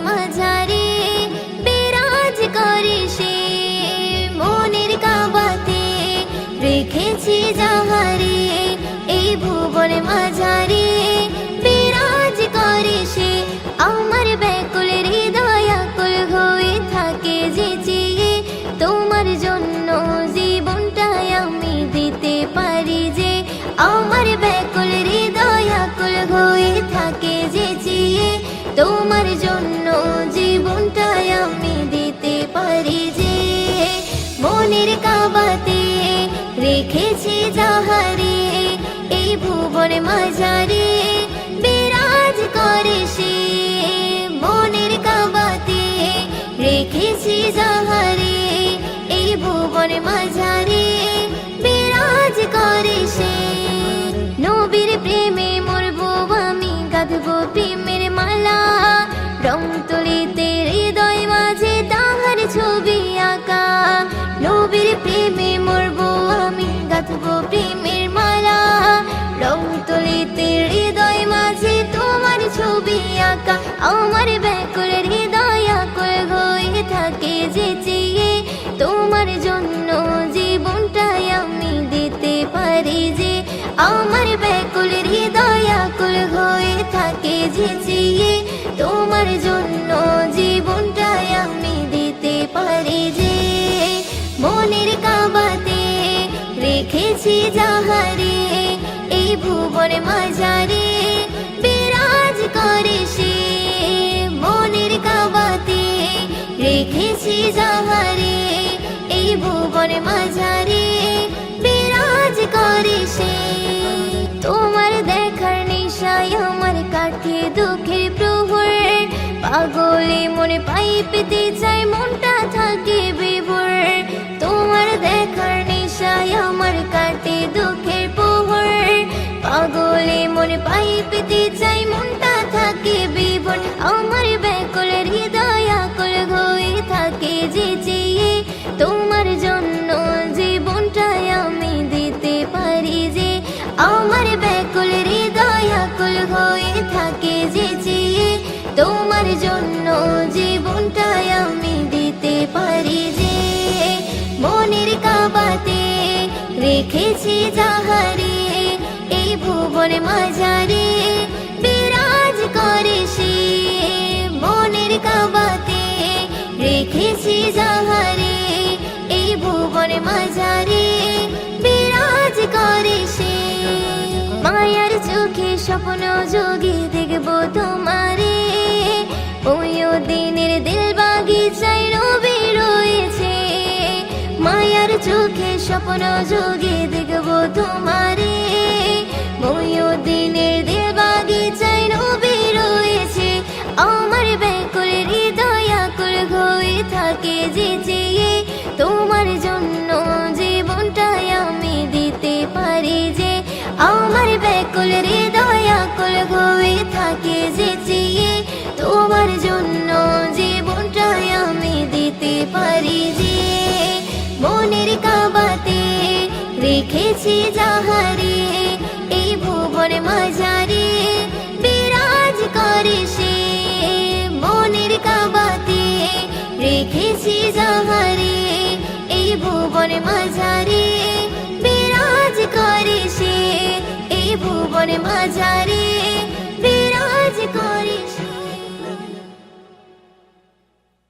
মাঝারে বিরাজ করে সে, মনের কাবাতে রেখেছি যাহারে, এই ভুবন মাঝারে বিরাজ করে সে। আমার ব্যাকুল হৃদয় আকুল হয়ে থাকে যে চেয়ে, তোমার জন্য জীবনটাই আমি দিতে পারি যে। আমার ব্যাকুল হৃদয় আকুল হয়ে থাকে যে চেয়ে, তোমার জন্য জীবনটাই আমি দিতে পারি যে। মনের কাবাতে রেখেছি যাহারে, এই ভুবন মাঝারে বিরাজ করে সে, মনের কাবাতে রেখেছি যাহারে, এই ভুবন মাঝারে বিরাজ করে সে। নবীর প্রেমে মরবো আমি, গাঁথবো প্রেমের মালা, রং তুলিতে হৃদয় মাঝে তাহার ছবি আঁকা। নবীর প্রেমে মরবো আমি, গাঁথবো প্রেমের মালা, রং তুলিতে হৃদয় মাঝে তোমার ছবি আঁকা। আমার ব্যাকুল হৃদয় আকুল হয়ে থাকে যে চেয়ে, তোমার জন্য জীবনটাই আমি দিতে পারি যে। আমার ব্যাকুল হৃদয় আকুল হয়ে থাকে যে চেয়ে, তোমার জন্য জীবনটাই আমি দিতে পারি যে। মনের কাবাতে রেখেছি যাহারে, এই ভুবন মাঝারে বিরাজ করে সে, মনের কাবাতে রেখেছি যাহারে, এই ভুবন মাঝারে বিরাজ করে সে। তোমার দেখার নেশায় আমার কাটে দুঃখের প্রহর, পাগলে মনে পাই পেতে চাই মনটা থাকে বিভোর। তোমার দেখার নেশায় আমার কাটে দুঃখের প্রহর, পাগলে মনে পাই পেতে চাই মনটা থাকে বিভোর। আমার ব্যাকুল হৃদয় আকুল হয়ে থাকে যে চেয়ে, তোমার জন্য জীবনটাই আমি দিতে পারি যে। আমার ব্যাকুল হৃদয় আকুল হয়ে থাকে যে চেয়ে, তোমার জন্য জীবনটাই আমি দিতে পারি যে। মনের কাবাতে রেখেছি যাহারে, এই ভুবন মাঝারে বিরাজ করে সে, মনের কাবাতে রেখেছি যাহারে, এই ভুবন মাঝারে বিরাজ করে সে। মায়ার চোখে স্বপ্ন যোগে দেখবো তোমারে, ওই দিনের দিল বাগিচায় নবী রয়েছে। মায়ার চোখে স্বপ্ন যোগে দেখবো তোমারে, ওই দিনের দিল বাগিচায় নবী রয়েছে। আমার ব্যাকুল হৃদয় আকুল হয়ে থাকে যে চেয়ে, তোমার জন্য জীবনটাই আমি দিতে পারি যে। আমার ব্যাকুল হৃদয় আকুল হয়ে থাকে যে চেয়ে, তোমার জন্য জীবনটাই আমি দিতে পারি যে। মনের কাবাতে রেখেছি যাহারে, এই ভুবন মাঝারে বিরাজ করে সে, মনের কাবাতে রেখেছি যাহারে, এই ভুবন মাঝারে বিরাজ করে সে, এই ভুবন মাঝারে